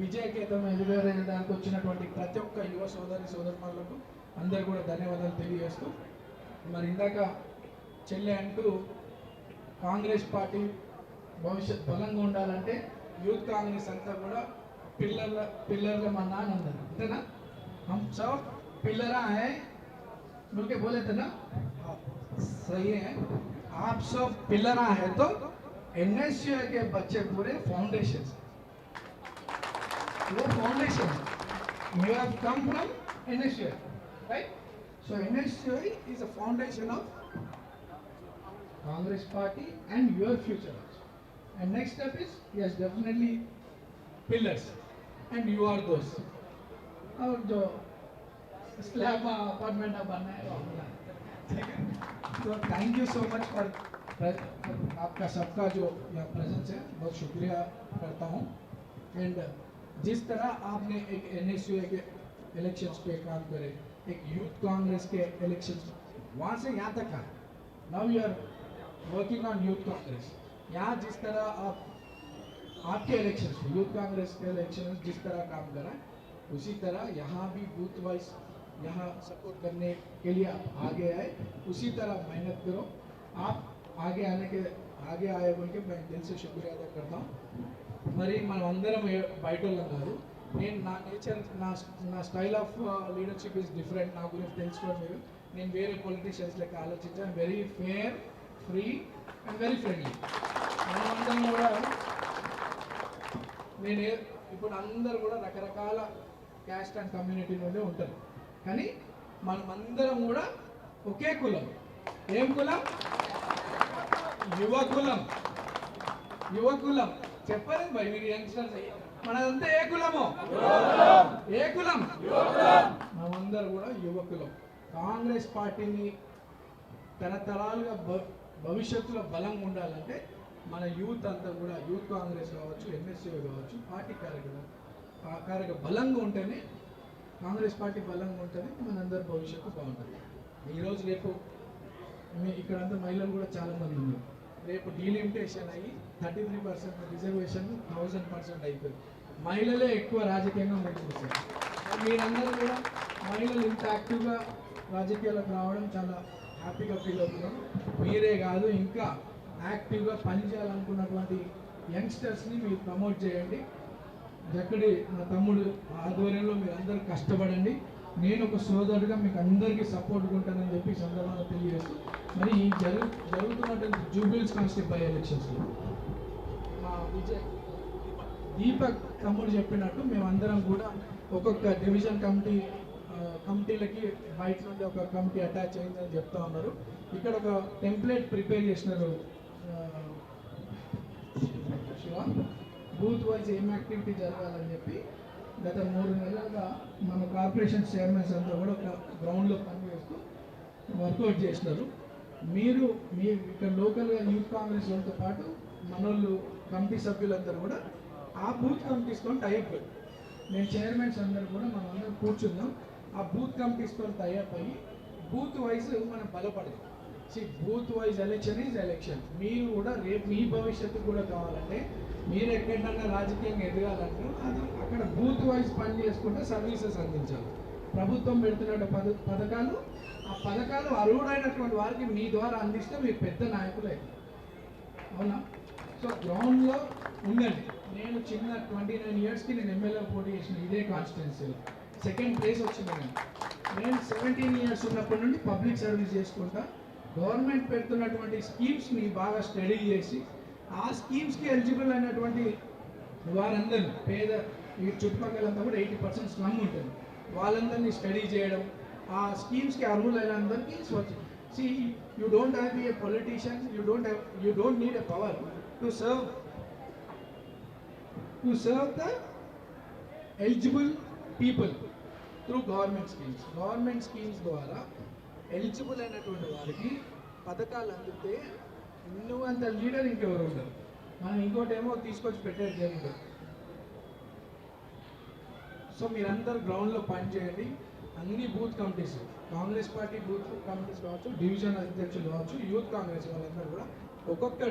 విజయకేతం ఎదుగుదలకు వచ్చినటువంటి ప్రతి ఒక్క యువ సోదరులకు అందరు కూడా ధన్యవాదాలు తెలియజేస్తూ, మరి ఇందాక చెల్లె అంటూ కాంగ్రెస్ పార్టీ భవిష్యత్ బలంగా ఉండాలంటే యూత్ కాంగ్రెస్ అంతా కూడా పిల్లర్ల మా నాన్న అన్నారు అంతేనా? हम सब पिलरा है बोल के बोले थे ना, सही है। आप सब पिलरा है तो एनएसयूआई के बच्चे पूरे फाउंडेशन, वो foundation you have come from NSUI, right? So NSUI is a foundation of Congress party and your future also. And next step is, yes, definitely pillars, and you are those. और जो slab apartment बनना है वो अपना, ठीक है? तो thank you so much for आपका सबका जो यहाँ प्रेजेंस है, बहुत शुक्रिया करता हूँ। एंड जिस तरह आपने एक एनएसयूआई के इलेक्शंस पे काम करे, एक यूथ कांग्रेस के इलेक्शंस वहाँ से यहाँ तक है, now you are working on youth Congress. यहाँ जिस तरह आप आपके इलेक्शन यूथ कांग्रेस के इलेक्शन जिस तरह काम करा उसी तरह यहाँ भी बूथ वाइज यहाँ सपोर्ट करने के लिए आप आगे आए, उसी तरह मेहनत करो। आप आगे आए बोल के मैं दिल से शुक्रिया अदा करता हूँ। మరి మనం అందరం బయట వాళ్ళం కాదు, నేను నా నేచర్ నా style of leadership is different, నా గురించి తెలుసుకోండి మీరు। నేను వేరే పొలిటీషియన్స్ లెక్క ఆలోచించాను, very fair, free and very friendly. మనమందరం కూడా నేను ఇప్పుడు అందరూ కూడా రకరకాల క్యాస్ట్ అండ్ కమ్యూనిటీ నుండి ఉంటారు, కానీ మనమందరం కూడా ఒకే కులం। ఏం కులం? యువ కులం చెప్పలేదు భయ్ మీరు యంగ్స్టర్స్, మనదంతా ఏ కులము? ఏ కులం? మనమందరూ కూడా యువ కులం। కాంగ్రెస్ పార్టీని తరతరాలుగా భవిష్యత్తులో బలంగా ఉండాలంటే మన యూత్ అంతా కూడా యూత్ కాంగ్రెస్ కావచ్చు, ఎన్ఎస్యూఐ కావచ్చు, పార్టీ కార్యక బలంగా ఉంటేనే కాంగ్రెస్ పార్టీ బలంగా ఉంటేనే మనందరి భవిష్యత్తు బాగుంటుంది। ఈరోజు రేపు ఇక్కడంతా మహిళలు కూడా చాలామంది ఉన్నారు, రేపు డీలిమిటేషన్ అయ్యి 33% రిజర్వేషన్ 1000% అయిపోయింది, మహిళలే ఎక్కువ రాజకీయంగా ముందుకు వస్తారు। మీరందరూ కూడా మహిళలు ఇంత యాక్టివ్గా రాజకీయాలకు రావడం చాలా హ్యాపీగా ఫీల్ అవుతున్నాం। మీరే కాదు ఇంకా యాక్టివ్గా పనిచేయాలనుకున్నటువంటి యంగ్స్టర్స్ని మీరు ప్రమోట్ చేయండి। జక్కడి నా తమ్ముడు ఆధ్వర్యంలో మీరు అందరూ కష్టపడండి, నేను ఒక సోదరుడిగా మీకు అందరికీ సపోర్ట్గా ఉంటానని చెప్పి సందర్భంగా తెలియజేస్తూ, మరి ఈ జరుగుతున్నటువంటి జూబ్లీహిల్స్ కాన్స్టిట్యూన్సీ బై ఎలక్షన్స్లో మా దీపక్ తమ్ముడు చెప్పినట్టు మేమందరం కూడా ఒక్కొక్క డివిజన్ కమిటీలకి బయట నుండి ఒక కమిటీ అటాచ్ అయిందని చెప్తా ఉన్నారు। ఇక్కడ ఒక టెంప్లెట్ ప్రిపేర్ చేసినారు, బూత్ వైజ్ ఏం యాక్టివిటీ జరగాలని చెప్పి గత 3 నెలలుగా మన కార్పొరేషన్ చైర్మన్స్ అంతా కూడా ఒక గ్రౌండ్లో పనిచేస్తూ వర్కౌట్ చేసినారు। మీరు ఇక్కడ లోకల్గా యూత్ కాంగ్రెస్ వాళ్ళతో పాటు మనోళ్ళు కమిటీ సభ్యులందరూ కూడా ఆ బూత్ కమిటీస్తో టైప్, నేను చైర్మన్స్ అందరూ కూడా మనం అందరం కూర్చుందాం, ఆ బూత్ కమిటీస్తో టైప్ అయ్యి బూత్ వైజ్ మనం బలపడదాం। Booth wise election is election. మీరు కూడా రేపు మీ భవిష్యత్తు కూడా కావాలంటే, మీరు ఎక్కడన్నా రాజకీయంగా ఎదగాలంటే అది అక్కడ బూత్ వైజ్ పని చేసుకుంటే సర్వీసెస్ అందించాలి। ప్రభుత్వం పెడుతున్న పథకాలు, ఆ పథకాలు అర్హుడైనటువంటి వారికి మీ ద్వారా అందిస్తే మీరు పెద్ద నాయకులే, అవునా? సో గ్రౌండ్లో ఉండండి। నేను చిన్న 29 ఇయర్స్కి నేను ఎమ్మెల్యే పోటీ చేసిన ఇదే కాన్స్టిట్యున్సీలో, సెకండ్ ప్లేస్ వచ్చింది। నేను 17 ఇయర్స్ ఉన్నప్పటి నుండి పబ్లిక్ సర్వీస్ చేసుకుంటా, గవర్నమెంట్ పెడుతున్నటువంటి స్కీమ్స్ని బాగా స్టడీ చేసి ఆ స్కీమ్స్కి ఎలిజిబుల్ అయినటువంటి వారందరినీ పేద ఈ చుట్టుపక్కలంతా కూడా 80% స్లమ్ ఉంటుంది, వాళ్ళందరినీ స్టడీ చేయడం, ఆ స్కీమ్స్కి అర్హులైనందరికీ you don't have be a politician, you don't need a power to serve the eligible people through government schemes ద్వారా ఎలిజిబుల్ అయినటువంటి వారికి పథకాలు అందితే నువ్వు అంత లీడర్ ఇంకెవరు ఉండరు, మనం ఇంకోటి ఏమో తీసుకొచ్చి పెట్టేది ఏముండదు। సో మీరందరూ గ్రౌండ్లో పనిచేయండి, అన్ని booth committees, Congress party booth committees కావచ్చు, డివిజన్ అధ్యక్షులు కావచ్చు, యూత్ కాంగ్రెస్ వాళ్ళందరూ కూడా ఒక్కొక్క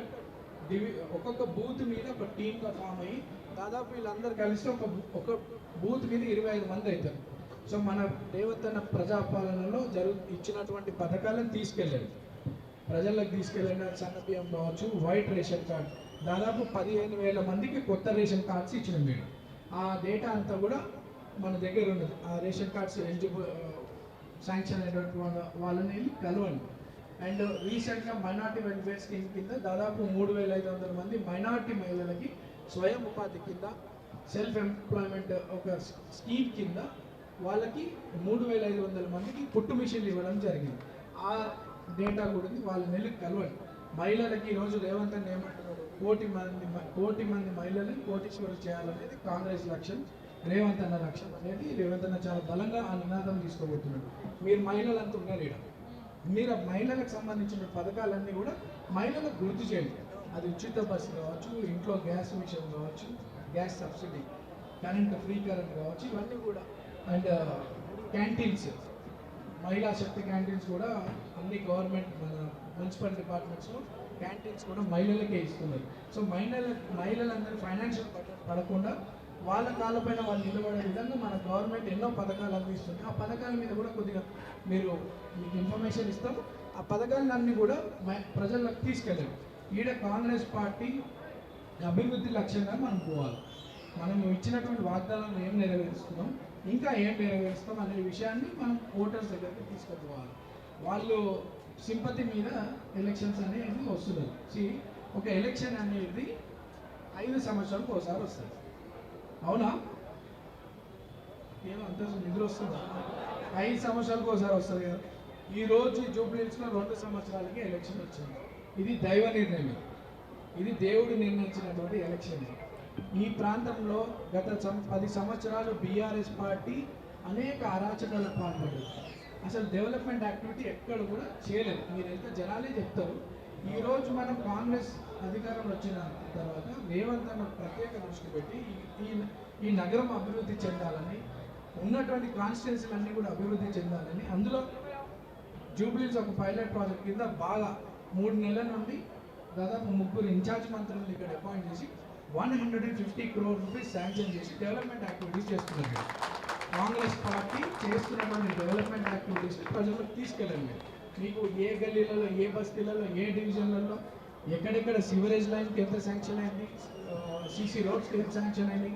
ఒక్కొక్క బూత్ మీద ఒక టీమ్గా ఫామ్ అయ్యి దాదాపు వీళ్ళందరూ కలిసి ఒక బూత్ మీద 25 మంది అవుతారు. సో మన రేవంత్ ప్రజాపాలనలో ఇచ్చినటువంటి పథకాలను తీసుకెళ్ళాడు, ప్రజలకు తీసుకెళ్ళిన సన్న బియ్యం కావచ్చు, వైట్ రేషన్ కార్డ్ దాదాపు 15,000 మందికి కొత్త రేషన్ కార్డ్స్ ఇచ్చిన మీరు. ఆ డేటా అంతా కూడా మన దగ్గర ఉన్నది. ఆ రేషన్ కార్డ్స్ ఎలిజిబుల్ శాంక్షన్ అయినటువంటి వాళ్ళని వెళ్ళి కలవండి. అండ్ రీసెంట్గా మైనార్టీ వెల్ఫేర్ స్కీమ్ కింద దాదాపు 3,500 మంది మైనార్టీ మహిళలకి స్వయం ఉపాధి కింద సెల్ఫ్ ఎంప్లాయ్మెంట్ ఒక స్కీమ్ కింద వాళ్ళకి 3,500 మందికి కుట్టు మిషన్లు ఇవ్వడం జరిగింది. ఆ డేటా కూడా వాళ్ళని వెళ్ళి కలవండి. మహిళలకి ఈరోజు రేవంత్ అన్న ఏమంటున్నాడు, 1,00,00,000 మంది మహిళల్ని కోటీశ్వరులు చేయాలనేది కాంగ్రెస్ లక్ష్యం, రేవంత్ అన్న లక్ష్యం అనేది రేవంత్ అన్న చాలా బలంగా ఆ నినాదం తీసుకోబోతున్నాడు. మీరు మహిళలంతా ఉన్నారు ఇక్కడ, మీరు ఆ మహిళలకు సంబంధించిన పథకాలన్నీ కూడా మహిళలకు గుర్తు చేయండి. అది ఉచిత బస్సు కావచ్చు, ఇంట్లో గ్యాస్ మిషన్ కావచ్చు, gas subsidy, current free current కావచ్చు, ఇవన్నీ కూడా. అండ్ క్యాంటీన్స్, మహిళా శక్తి క్యాంటీన్స్ కూడా అన్ని గవర్నమెంట్ మన మున్సిపల్ డిపార్ట్మెంట్స్లో క్యాంటీన్స్ కూడా మహిళలకే ఇస్తున్నారు. సో మహిళలందరూ ఫైనాన్షియల్ పడకుండా వాళ్ళ కాళ్ళపైన వాళ్ళు నిలబడే విధంగా మన గవర్నమెంట్ ఎన్నో పథకాలు అందిస్తుంది. ఆ పథకాల మీద కూడా కొద్దిగా మీకు ఇన్ఫర్మేషన్ ఇస్తాం. ఆ పథకాలన్నీ కూడా ప్రజలకు తీసుకెళ్ళండి. ఈడ కాంగ్రెస్ పార్టీ అభివృద్ధి లక్ష్యంగా మనం పోవాలి. మనం ఇచ్చినటువంటి వాగ్దానాలను ఏం నెరవేరుస్తున్నాం, ఇంకా ఏం నెరవేరుస్తాం అనే విషయాన్ని మనం ఓటర్స్ దగ్గరికి తీసుకుపోవాలి. వాళ్ళు సింపతి మీద ఎలక్షన్స్ అనేది వస్తున్నారు. ఒక ఎలక్షన్ అనేది 5 సంవత్సరాలకు ఒకసారి వస్తుంది, అవునా? ఏమో అంత నిద్ర వస్తుందా? 5 సంవత్సరాలకు ఒకసారి వస్తుంది కదా. ఈరోజు జూబ్లీహిల్స్లో 2 సంవత్సరాలకి ఎలక్షన్ వచ్చింది. ఇది దైవ నిర్ణయం, ఇది దేవుడు నిర్ణయించినటువంటి ఎలక్షన్. ఈ ప్రాంతంలో గత 10 సంవత్సరాలు బీఆర్ఎస్ పార్టీ అనేక అరాచకాలకు పాల్పడ్డది. అసలు డెవలప్మెంట్ యాక్టివిటీ ఎక్కడ కూడా చేయలేదు. మీరు ఎంత జనాలే చెప్తారు. ఈరోజు మనం కాంగ్రెస్ అధికారంలో వచ్చిన తర్వాత రేవంత్ అన్న ప్రత్యేక దృష్టి పెట్టి ఈ నగరం అభివృద్ధి చెందాలని, ఉన్నటువంటి కాన్స్టిట్యున్సీలన్నీ కూడా అభివృద్ధి చెందాలని, అందులో జూబ్లీహిల్స్ ఒక పైలట్ ప్రాజెక్ట్ కింద బాగా 3 నెలల నుండి దాదాపు 3 ఇన్ఛార్జ్ మంత్రులను ఇక్కడ అపాయింట్ చేసి 150 crore రూపీస్ శాంక్షన్ చేసి డెవలప్మెంట్ యాక్టివిటీస్ చేస్తున్నారు. కాంగ్రెస్ పార్టీ చేస్తున్నటువంటి డెవలప్మెంట్ యాక్టివిటీస్ని ప్రజలకు తీసుకెళ్ళండి. మీకు ఏ గల్లీలలో, ఏ బస్తీలలో, ఏ డివిజన్లలో ఎక్కడెక్కడ సివరేజ్ లైన్కి ఎంత శాంక్షన్ అయింది, సీసీ రోడ్స్కి ఎంత శాంక్షన్ అయింది,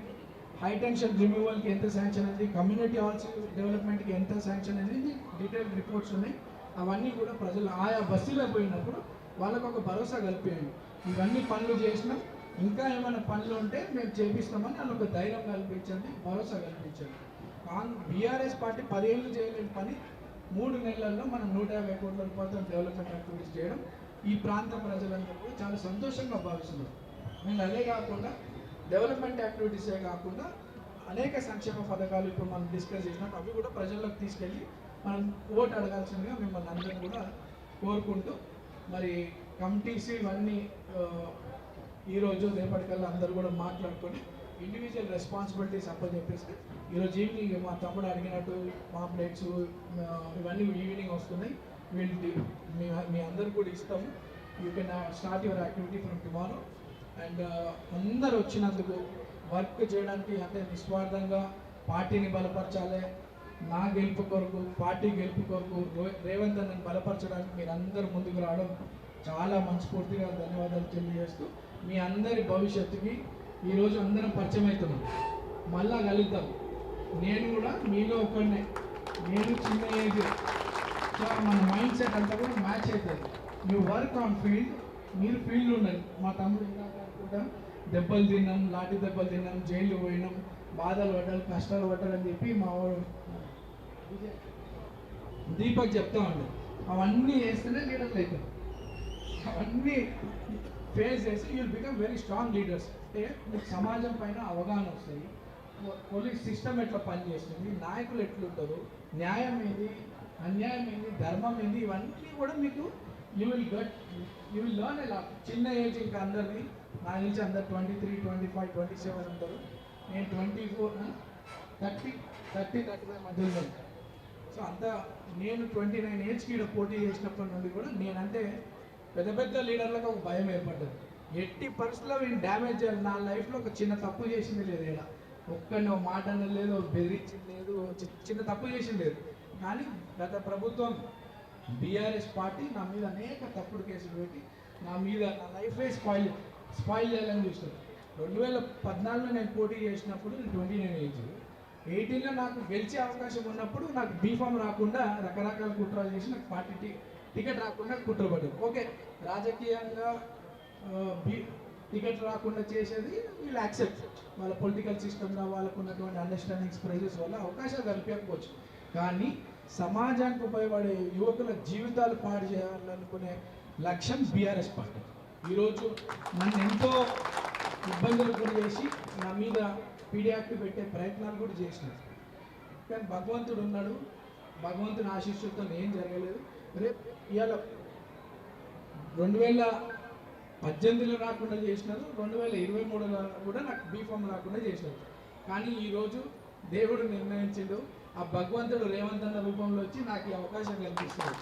హై టెన్షన్ రిమూవల్కి ఎంత శాంక్షన్ అయింది, కమ్యూనిటీ హాల్స్ డెవలప్మెంట్కి ఎంత శాంక్షన్ అయింది, డీటెయిల్ రిపోర్ట్స్ ఉన్నాయి. అవన్నీ కూడా ప్రజలు ఆయా బస్తీలో పోయినప్పుడు వాళ్ళకు ఒక భరోసా కల్పించండి. ఇవన్నీ పనులు చేసినాం, ఇంకా ఏమైనా పనులు ఉంటే మేము చేపిస్తామని నన్ను ఒక ధైర్యం కల్పించండి, భరోసా కల్పించండి. బీఆర్ఎస్ పార్టీ 10 ఏళ్ళు చేయలేని పని 3 నెలల్లో మనం 150 కోట్ల రూపాయలతో డెవలప్మెంట్ యాక్టివిటీస్ చేయడం ఈ ప్రాంత ప్రజలందరూ కూడా చాలా సంతోషంగా భావిస్తున్నారు. మేము అదే కాకుండా డెవలప్మెంట్ యాక్టివిటీసే కాకుండా అనేక సంక్షేమ పథకాలు ఇప్పుడు మనం డిస్కస్ చేసినట్టు అవి కూడా ప్రజల్లోకి తీసుకెళ్ళి మనం ఓటు అడగాల్సిందిగా మిమ్మల్ని అందరినీ కూడా కోరుకుంటూ, మరి కమిటీస్ ఇవన్నీ ఈరోజు రేపటికల్లా అందరూ కూడా మాట్లాడుకొని ఇండివిజువల్ రెస్పాన్సిబిలిటీస్ అప్పచెప్పేసి ఈరోజు ఈవినింగ్ మా తమ్ముడు అడిగినట్టు పాంప్లెట్స్ ఇవన్నీ ఈవినింగ్ వస్తున్నాయి. మీ అందరూ కూడా ఇస్తాము. You can start your activity from tomorrow. And అందరు వచ్చినందుకు వర్క్ చేయడానికి అంటే నిస్వార్థంగా పార్టీని బలపరచాలి, నా గెలుపు కొరకు, పార్టీ గెలుపు కొరకు, రేవంత్ అన్నని బలపరచడానికి మీరు అందరూ ముందుకు రావడం చాలా మనస్ఫూర్తిగా ధన్యవాదాలు తెలియజేస్తూ, మీ అందరి భవిష్యత్తుకి ఈరోజు అందరం పరిచయం అవుతున్నాం, మళ్ళా కలుద్దాం. నేను కూడా మీలో ఒకరినే, నేను చిన్న ఏజ్, సో మన మైండ్ సెట్ అంతా కూడా మ్యాచ్ అవుతుంది. యూ వర్క్ ఆన్ ఫీల్డ్, మీరు ఫీల్డ్ ఉండండి. మా తమ్ముడు ఇందాక అనుకుంటా దెబ్బలు తిన్నాం, లాఠీ దెబ్బలు తిన్నాం, జైలు పోయినాం, బాధలు పడ్డాలి, కష్టాలు పడ్డాలని చెప్పి మా వాడు దీపక్ చెప్తా ఉండే. అవన్నీ చేస్తేనే లీడర్లు అవుతారు. అవన్నీ ఫేస్ చేసి you will become very strong leaders. అంటే మీకు సమాజం పైన అవగాహన వస్తుంది, పోలీస్ సిస్టమ్ ఎట్లా పనిచేస్తుంది, నాయకులు ఎట్లుంటారు, న్యాయం ఏంది, అన్యాయం ఏంది, ధర్మం ఏంది, ఇవన్నీ కూడా మీకు యూ విల్ లర్న్ ఎలా. చిన్న ఏజ్ ఇంకా అందరినీ నా నుంచి అందరు 23, 25, 27 ఉంటారు. నేను 24, 30, 35 మధ్యలో. సో అంతా నేను 29 ఏజ్కి ఇక్కడ పోటీ చేసినప్పటి నుండి కూడా నేనంటే పెద్ద పెద్ద లీడర్లకు ఒక భయం ఏర్పడ్డది. ఎట్టి పరిస్థితుల్లో వీళ్ళు డ్యామేజ్ చేయాలి. నా లైఫ్లో ఒక చిన్న తప్పు చేసింది లేదు, ఇక్కడ ఒక్కడిని ఒక మాట అనేది లేదు, బెదిరించింది లేదు, చిన్న తప్పు చేసింది లేదు. కానీ గత ప్రభుత్వం బీఆర్ఎస్ పార్టీ నా మీద అనేక తప్పుడు కేసులు పెట్టి నా లైఫే స్పాయిల్ చేయాలని చూస్తారు. 2014లో నేను పోటీ చేసినప్పుడు నేను 29 ఏజ్, 18లో నాకు గెలిచే అవకాశం ఉన్నప్పుడు నాకు బీఫామ్ రాకుండా రకరకాల కుట్రలు చేసి నాకు పార్టీ టికెట్ రాకుండా కుట్రపడ్డారు. ఓకే, రాజకీయంగా టికెట్ రాకుండా చేసేది వీళ్ళు యాక్సెప్ట్, వాళ్ళ పొలిటికల్ సిస్టమ్లో వాళ్ళకు ఉన్నటువంటి అండర్స్టాండింగ్స్ ప్రైజెస్ వల్ల అవకాశాలు కల్పించకపోవచ్చు. కానీ సమాజానికి ఉపయోగపడే యువకుల జీవితాలు పాడు చేయాలనుకునే లక్ష్యం బీఆర్ఎస్ పార్టీ. ఈరోజు నన్ను ఎంతో ఇబ్బందులు గురి చేసి నా మీద పీడీ యాక్ట్ పెట్టే ప్రయత్నాలు కూడా చేసినారు. కానీ భగవంతుడు ఉన్నాడు, భగవంతుని ఆశీస్సులతో ఏం జరగలేదు. రేపు ఇవాళ 2018లో రాకుండా చేసినారు, 2023లో కూడా నాకు బీఫామ్ రాకుండా చేసినారు. కానీ ఈరోజు దేవుడు నిర్ణయించిండు, ఆ భగవంతుడు రేవంత్ అన్న రూపంలో వచ్చి నాకు ఈ అవకాశం కల్పిస్తున్నాడు.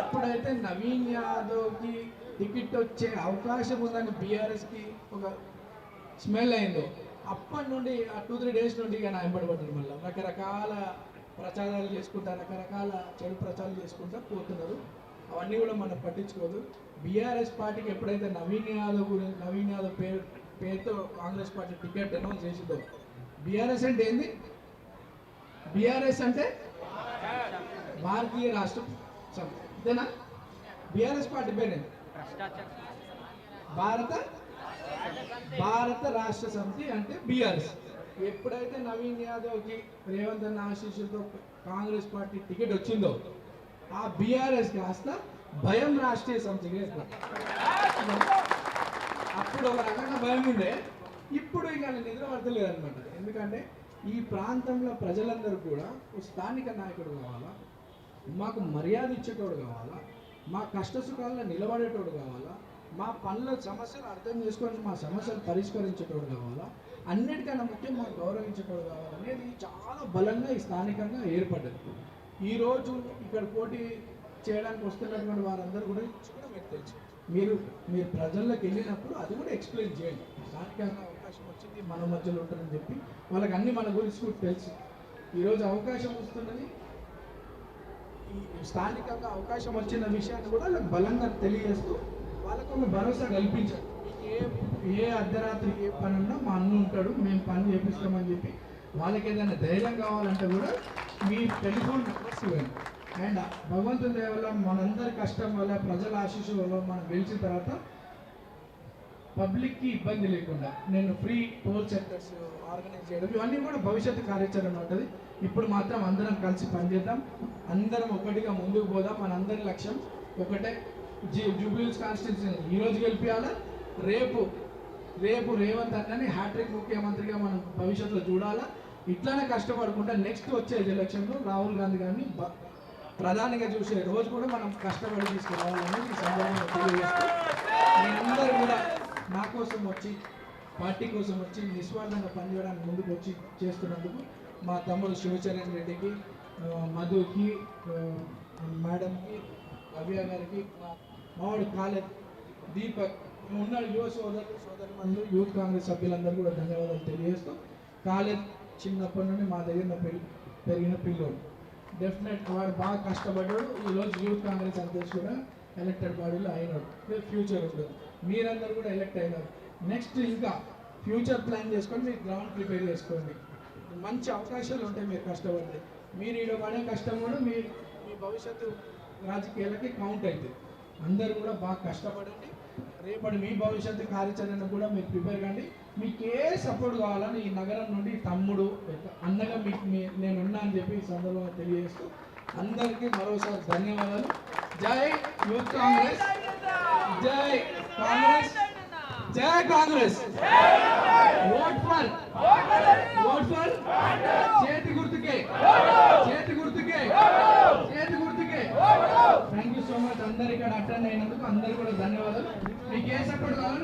ఎప్పుడైతే నవీన్ యాదవ్కి టికెట్ వచ్చే అవకాశం ఉందని బీఆర్ఎస్కి ఒక స్మెల్ అయిందో అప్పటి నుండి ఆ 2-3 డేస్ నుండి ఇక నా వెంబడబడ్డారు. మళ్ళీ రకరకాల ప్రచారాలు చేసుకుంటా, రకరకాల చెడు ప్రచారాలు చేసుకుంటా పోతున్నారు. అవన్నీ కూడా మనం పట్టించుకోదు. బీఆర్ఎస్ పార్టీకి ఎప్పుడైతే నవీన్ యాదవ్ పేరుతో కాంగ్రెస్ పార్టీ టికెట్ అనౌన్స్ చేసిందో, బీఆర్ఎస్ అంటే ఏంది? బీఆర్ఎస్ అంటే భారతీయ రాష్ట్ర సమితి, అంతేనా? బీఆర్ఎస్ పార్టీ పేరేంది? భారత రాష్ట్ర సమితి అంటే బీఆర్ఎస్. ఎప్పుడైతే నవీన్ యాదవ్కి రేవంత్ అన్న ఆశీస్సులతో కాంగ్రెస్ పార్టీ టికెట్ వచ్చిందో ఆ బీఆర్ఎస్ కాస్త భయం రాష్ట్రీయ సమితిగా అప్పుడు ఒక రకంగా భయం ఉండే, ఇప్పుడు ఇక నిద్ర పడతలేదు అనమాట. ఎందుకంటే ఈ ప్రాంతంలో ప్రజలందరూ కూడా స్థానిక నాయకుడు కావాలా, మాకు మర్యాద ఇచ్చేటోడు కావాలా, మా కష్ట సుఖాల్లో నిలబడేటోడు కావాలా, మా పనుల సమస్యలు అర్థం చేసుకొని మా సమస్యలు పరిష్కరించేటోడు కావాలా, అన్నిటికన్నా ముఖ్యం మాకు గౌరవించేటోడు కావాలనేది చాలా బలంగా ఈ స్థానికంగా ఏర్పడ్డది. ఈరోజు ఇక్కడ పోటీ చేయడానికి వస్తున్నటువంటి వారందరూ కూడా మీకు తెలుసు. మీరు ప్రజల్లోకి వెళ్ళినప్పుడు అది కూడా ఎక్స్ప్లెయిన్ చేయండి. స్థానికంగా అవకాశం వచ్చింది, మన మధ్యలో ఉంటారని చెప్పి వాళ్ళకి అన్ని మన గురించి కూడా తెలుసు. ఈరోజు అవకాశం వస్తున్నది, ఈ స్థానికంగా అవకాశం వచ్చిన విషయాన్ని కూడా వాళ్ళకి బలంగా తెలియజేస్తూ వాళ్ళకు ఒక భరోసా కల్పించారు. ఏ అర్ధరాత్రి ఏ పని ఉన్నా మా అన్న ఉంటాడు, మేము పని చేపిస్తామని చెప్పి వాళ్ళకి ఏదైనా ధైర్యం కావాలంటే కూడా మీ టెలిఫోన్ నెంబర్స్ ఇవ్వండి. అండ్ భగవంతుని దయ వల్ల మనందరి కష్టం వల్ల ప్రజల ఆశీస్సు వల్ల మనం గెలిచిన తర్వాత పబ్లిక్కి ఇబ్బంది లేకుండా నేను ఫ్రీ టోల్ సెంటర్స్ ఆర్గనైజ్ చేయడం, ఇవన్నీ కూడా భవిష్యత్తు కార్యాచరణ ఉంటుంది. ఇప్పుడు మాత్రం అందరం కలిసి పనిచేద్దాం, అందరం ఒకటిగా ముందుకు పోదాం. మనందరి లక్ష్యం ఒకటే, జూబ్లీహిల్స్ కాన్స్టిట్యూన్సీ ఈరోజు గెలిపించాలా, రేపు రేవంత్ అన్నని హ్యాట్రిక్ ముఖ్యమంత్రిగా మనం భవిష్యత్తులో చూడాలా. ఇట్లానే కష్టపడకుండా నెక్స్ట్ వచ్చే ఎలక్షన్లో రాహుల్ గాంధీ గారిని ప్రధానిగా చూసే రోజు కూడా మనం కష్టపడి తీసుకురావాలని ఈ సందర్భంగా తెలియజేస్తూ, మీరందరూ కూడా నా కోసం వచ్చి పార్టీ కోసం వచ్చి నిస్వార్థంగా పనిచేయడానికి ముందుకు వచ్చి చేస్తున్నందుకు మా తమ్ముడు శివచరణ్ రెడ్డికి, మధుకి, మేడంకి, అవ్య గారికి, మావాడు కాలేజ్ దీపక్, ఉన్న యువ సోదరులు యూత్ కాంగ్రెస్ సభ్యులందరూ కూడా ధన్యవాదాలు తెలియజేస్తూ, కాలేజ్ చిన్నప్పటి నుండి మా దగ్గర పెరిగిన పిల్లోడు, డెఫినెట్ వాడు బాగా కష్టపడ్డాడు. ఈరోజు యూత్ కాంగ్రెస్ అధ్యక్షుడు కూడా ఎలక్టెడ్ బాడీలో అయినాడు, ఫ్యూచర్ ఉంటుంది. మీరందరూ కూడా ఎలక్ట్ అయినారు. నెక్స్ట్ ఇంకా ఫ్యూచర్ ప్లాన్ చేసుకొని మీరు గ్రౌండ్ ప్రిపేర్ చేసుకోండి. మంచి అవకాశాలు ఉంటాయి మీరు కష్టపడితే. మీరు ఈడ పడే కష్టం కూడా మీ భవిష్యత్తు రాజకీయాలకి కౌంట్ అవుతుంది. అందరూ కూడా బాగా కష్టపడండి. రేపటి మీ భవిష్యత్తు కార్యాచరణ కూడా మీరు ప్రిపేర్ కండి. మీకు ఏ సపోర్ట్ కావాలని ఈ నగరం నుండి తమ్ముడు అన్నగా మీకు నేనున్నా అని చెప్పి ఈ సందర్భంగా తెలియజేస్తూ అందరికీ మరోసారి ధన్యవాదాలు. జై యూత్ కాంగ్రెస్, జై కాంగ్రెస్, జై కాంగ్రెస్. ఓట్ ఫర్ చేతి గుర్తుకే. Thank you so much. అందరు ఇక్కడ అటెండ్ అయినందుకు అందరు కూడా ధన్యవాదాలు. మీకు ఏ సపోర్ట్ కావాలని